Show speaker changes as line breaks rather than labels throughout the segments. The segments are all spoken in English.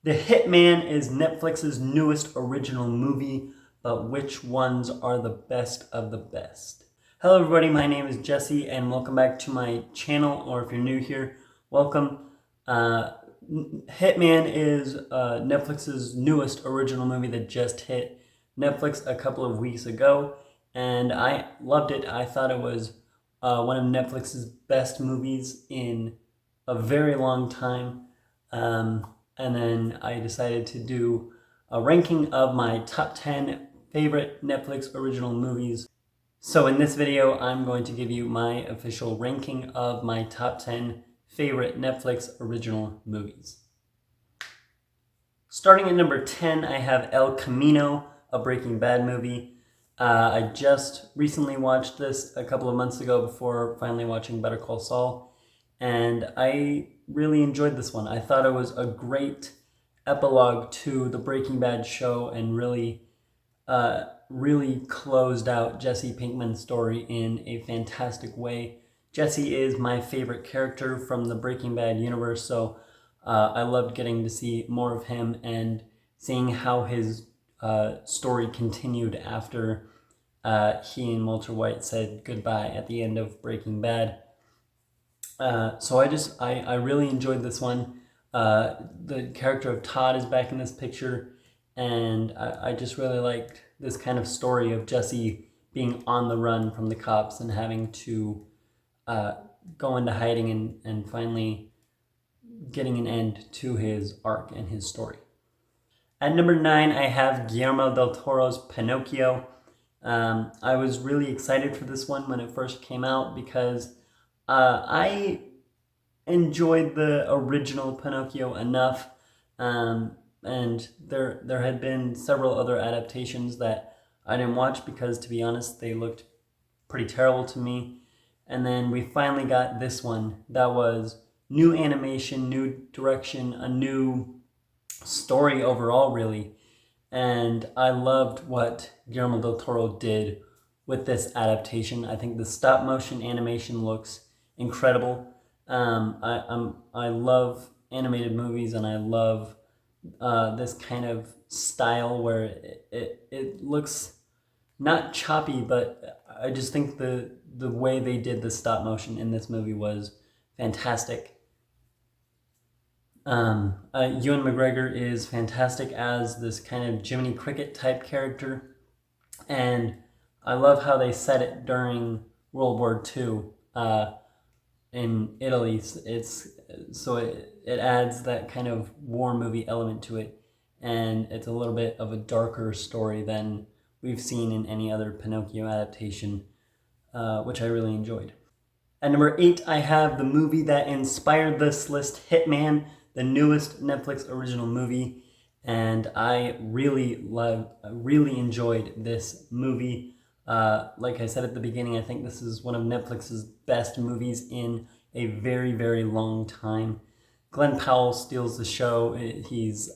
The Hitman is Netflix's newest original movie, but which ones are the best of the best? Hello everybody, my name is Jesse and welcome back to my channel, or if you're new here, welcome. Hitman is Netflix's newest original movie that just hit Netflix a couple of weeks ago, and I loved it. I thought it was one of Netflix's best movies in a very long time. And then I decided to do a ranking of my top 10 favorite Netflix original movies. So in this video, I'm going to give you my official ranking of my top 10 favorite Netflix original movies. Starting at number 10, I have El Camino, a Breaking Bad movie. I just recently watched this a couple of months ago before finally watching Better Call Saul, and I really enjoyed this one. I thought it was a great epilogue to the Breaking Bad show and really closed out Jesse Pinkman's story in a fantastic way. Jesse is my favorite character from the Breaking Bad universe, so I loved getting to see more of him and seeing how his story continued after he and Walter White said goodbye at the end of Breaking Bad. So I really enjoyed this one. The character of Todd is back in this picture, and I just really liked this kind of story of Jesse being on the run from the cops and having to go into hiding and finally getting an end to his arc and his story. At number 9, I have Guillermo del Toro's Pinocchio. I was really excited for this one when it first came out because I enjoyed the original Pinocchio enough, and there had been several other adaptations that I didn't watch because, to be honest, they looked pretty terrible to me. And then we finally got this one that was new animation, new direction, a new story overall, really. And I loved what Guillermo del Toro did with this adaptation. I think the stop motion animation looks incredible. I love animated movies, and I love this kind of style where it looks not choppy, but I just think the way they did the stop motion in this movie was fantastic. Ewan McGregor is fantastic as this kind of Jiminy Cricket type character, and I love how they set it during World War II in Italy. It adds that kind of war movie element to it, and it's a little bit of a darker story than we've seen in any other Pinocchio adaptation, which I really enjoyed. At number 8, I have the movie that inspired this list, Hitman, the newest Netflix original movie, and I really enjoyed this movie. Like I said at the beginning, I think this is one of Netflix's best movies in a very, very long time. Glenn Powell steals the show. He's,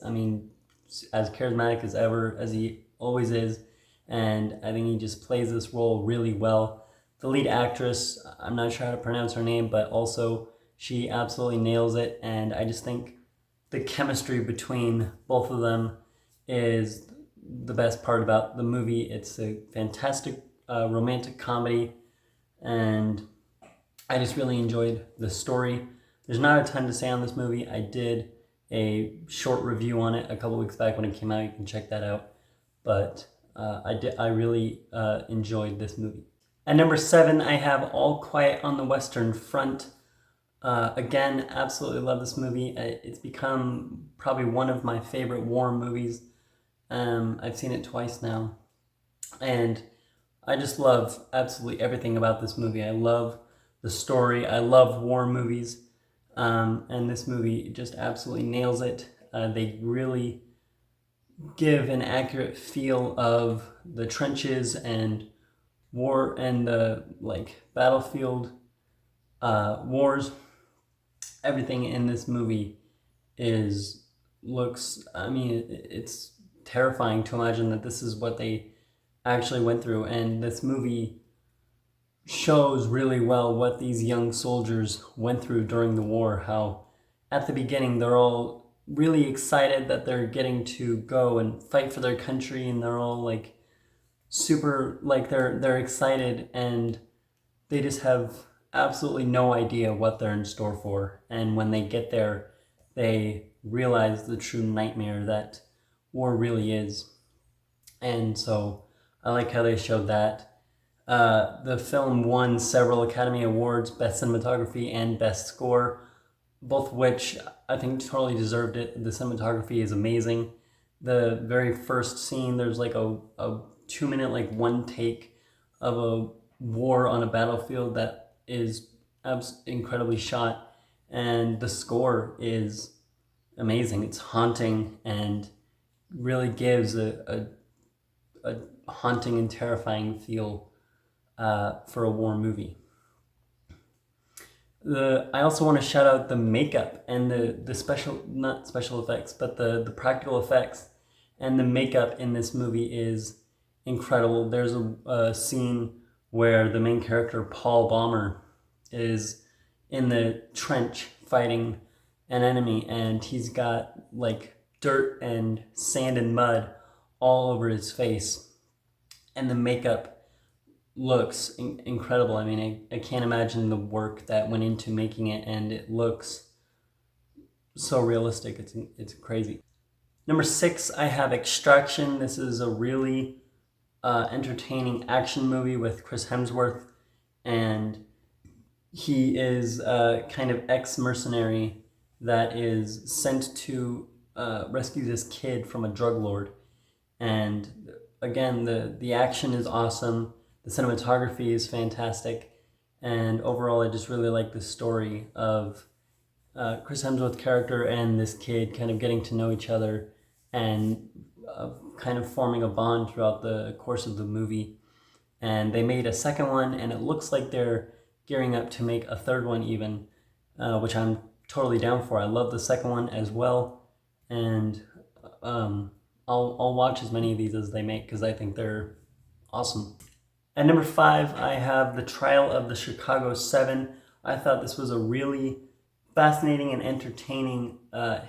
as charismatic as ever, as he always is, and I think he just plays this role really well. The lead actress, I'm not sure how to pronounce her name, but also she absolutely nails it, and I just think the chemistry between both of them is the best part about the movie. It's a fantastic romantic comedy, and I just really enjoyed the story. There's not a ton to say on this movie. I did a short review on it a couple weeks back when it came out. You can check that out. But I really enjoyed this movie. At number 7, I have All Quiet on the Western Front. Again, absolutely love this movie. It's become probably one of my favorite war movies. I've seen it twice now, and I just love absolutely everything about this movie. I love the story. I love war movies, and this movie just absolutely nails it. They really give an accurate feel of the trenches and war and the battlefield wars. Everything in this movie it's terrifying to imagine that this is what they actually went through, and this movie shows really well what these young soldiers went through during the war. How at the beginning they're all really excited that they're getting to go and fight for their country, and they're all like super, like they're excited, and they just have absolutely no idea what they're in store for. And when they get there, they realize the true nightmare that war really is. And so I like how they showed that. The film won several Academy Awards, Best Cinematography and Best Score, both of which I think totally deserved it. The cinematography is amazing. The very first scene, there's like a 2 minute, like one take of a war on a battlefield that is incredibly shot, and the score is amazing. It's haunting and really gives a haunting and terrifying feel for a war movie. I also want to shout out the makeup and the special, not special effects, but the practical effects and the makeup in this movie is incredible. There's a scene where the main character, Paul Baumer, is in the trench fighting an enemy, and he's got like dirt and sand and mud all over his face, and the makeup looks incredible. I mean, I can't imagine the work that went into making it, and it looks so realistic. It's crazy. Number 6, I have Extraction. This is a really entertaining action movie with Chris Hemsworth, and he is a kind of ex-mercenary that is sent to rescue this kid from a drug lord. And again, the action is awesome. The cinematography is fantastic. And overall, I just really like the story of Chris Hemsworth's character and this kid kind of getting to know each other and kind of forming a bond throughout the course of the movie. And they made a second one, and it looks like they're gearing up to make a third one even, which I'm totally down for. I love the second one as well, and I'll watch as many of these as they make because I think they're awesome. At number 5, I have The Trial of the Chicago 7. I thought this was a really fascinating and entertaining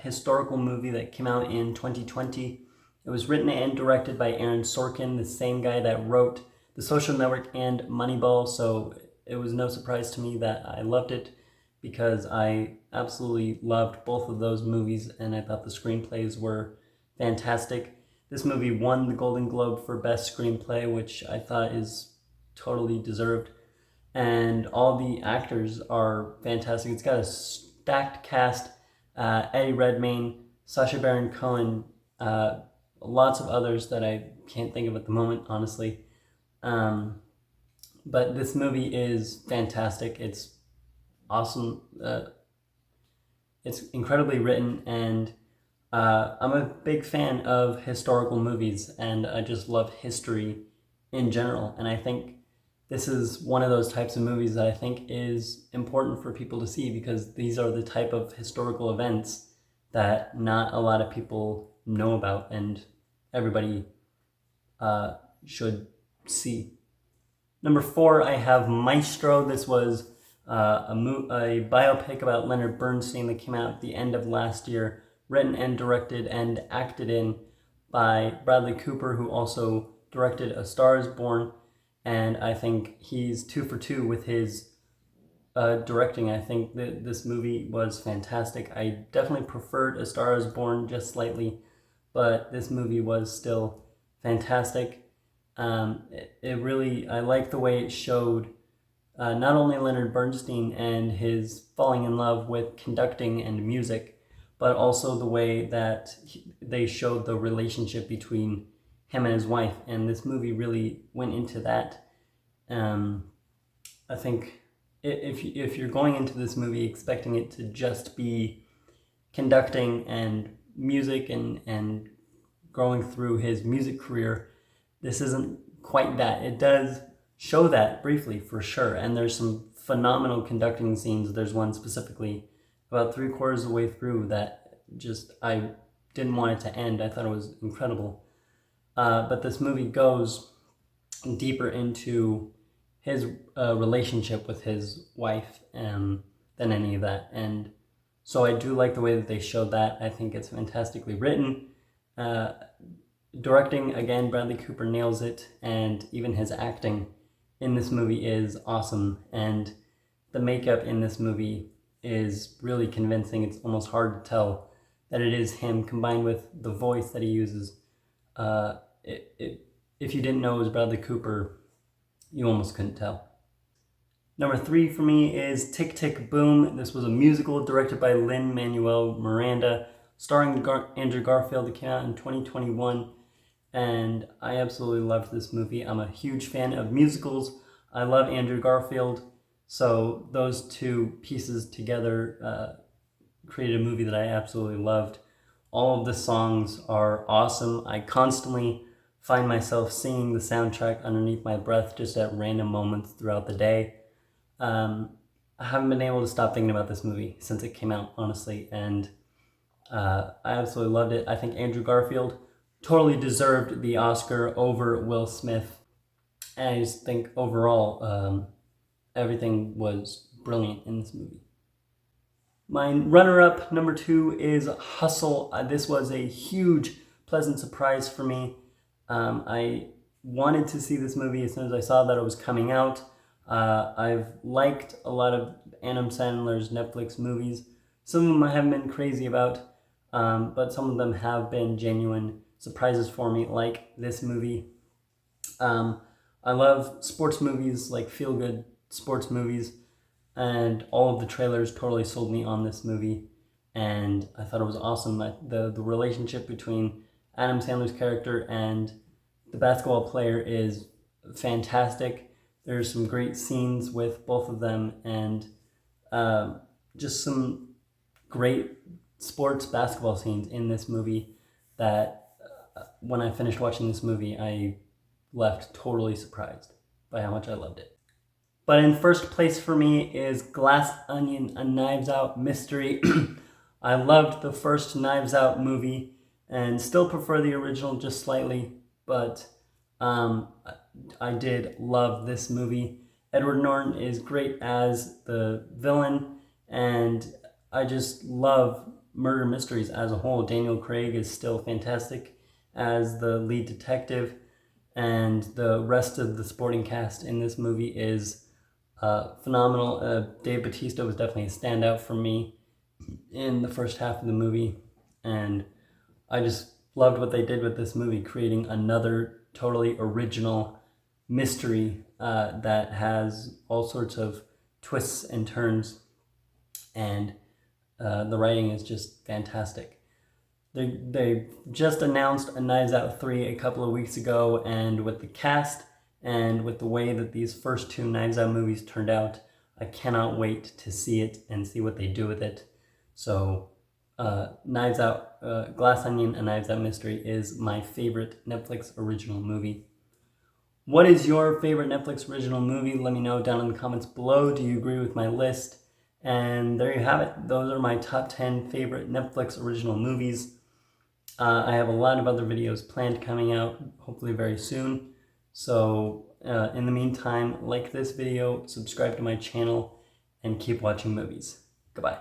historical movie that came out in 2020. It was written and directed by Aaron Sorkin, the same guy that wrote The Social Network and Moneyball, so it was no surprise to me that I loved it because I absolutely loved both of those movies, and I thought the screenplays were fantastic. This movie won the Golden Globe for Best Screenplay, which I thought is totally deserved. And all the actors are fantastic. It's got a stacked cast. Eddie Redmayne, Sacha Baron Cohen, lots of others that I can't think of at the moment, honestly. But this movie is fantastic. It's awesome. It's incredibly written, and I'm a big fan of historical movies, and I just love history in general. And I think this is one of those types of movies that I think is important for people to see because these are the type of historical events that not a lot of people know about, and everybody should see. Number 4, I have Maestro. This was a biopic about Leonard Bernstein that came out at the end of last year, written and directed and acted in by Bradley Cooper, who also directed A Star is Born. And I think he's 2 for 2 with his directing. I think that this movie was fantastic. I definitely preferred A Star is Born just slightly, but this movie was still fantastic. It really, I like the way it showed not only Leonard Bernstein and his falling in love with conducting and music, but also the way that they showed the relationship between him and his wife. And this movie really went into that. I think if you're going into this movie expecting it to just be conducting and music and going through his music career, this isn't quite that. It does show that briefly for sure, and there's some phenomenal conducting scenes. There's one specifically about 3/4 of the way through that just I didn't want it to end. I thought it was incredible. But this movie goes deeper into his relationship with his wife than any of that, and So I do like the way that they showed that. I think it's fantastically written. Directing, again, Bradley Cooper nails it, and even his acting in this movie is awesome. And the makeup in this movie is really convincing. It's almost hard to tell that it is him, combined with the voice that he uses. If you didn't know it was Bradley Cooper, you almost couldn't tell. Number 3 for me is Tick, Tick, Boom. This was a musical directed by Lin-Manuel Miranda, starring Andrew Garfield. It came out in 2021, and I absolutely loved this movie. I'm a huge fan of musicals. I love Andrew Garfield, so those two pieces together created a movie that I absolutely loved. All of the songs are awesome. I constantly find myself singing the soundtrack underneath my breath just at random moments throughout the day. I haven't been able to stop thinking about this movie since it came out, honestly, and I absolutely loved it. I think Andrew Garfield totally deserved the Oscar over Will Smith, and I just think overall everything was brilliant in this movie. My runner-up, number 2, is Hustle. This was a huge, pleasant surprise for me. I wanted to see this movie as soon as I saw that it was coming out. I've liked a lot of Adam Sandler's Netflix movies. Some of them I haven't been crazy about, but some of them have been genuine surprises for me, like this movie. I love sports movies, like feel-good sports movies, and all of the trailers totally sold me on this movie, and I thought it was awesome. The relationship between Adam Sandler's character and the basketball player is fantastic. There's some great scenes with both of them, and just some great sports basketball scenes in this movie that when I finished watching this movie, I left totally surprised by how much I loved it. But in first place for me is Glass Onion, a Knives Out mystery. I loved the first Knives Out movie and still prefer the original just slightly, but I did love this movie. Edward Norton is great as the villain, and I just love murder mysteries as a whole. Daniel Craig is still fantastic as the lead detective, and the rest of the supporting cast in this movie is phenomenal. Dave Bautista was definitely a standout for me in the first half of the movie, and I just loved what they did with this movie, creating another totally original mystery that has all sorts of twists and turns, and the writing is just fantastic. They just announced a Knives Out 3 a couple of weeks ago, and with the cast and with the way that these first 2 Knives Out movies turned out, I cannot wait to see it and see what they do with it. So Knives Out, Glass Onion, a Knives Out Mystery is my favorite Netflix original movie. What is your favorite Netflix original movie? Let me know down in the comments below. Do you agree with my list? And there you have it. Those are my top 10 favorite Netflix original movies. I have a lot of other videos planned coming out, hopefully very soon. So in the meantime, like this video, subscribe to my channel, and keep watching movies. Goodbye.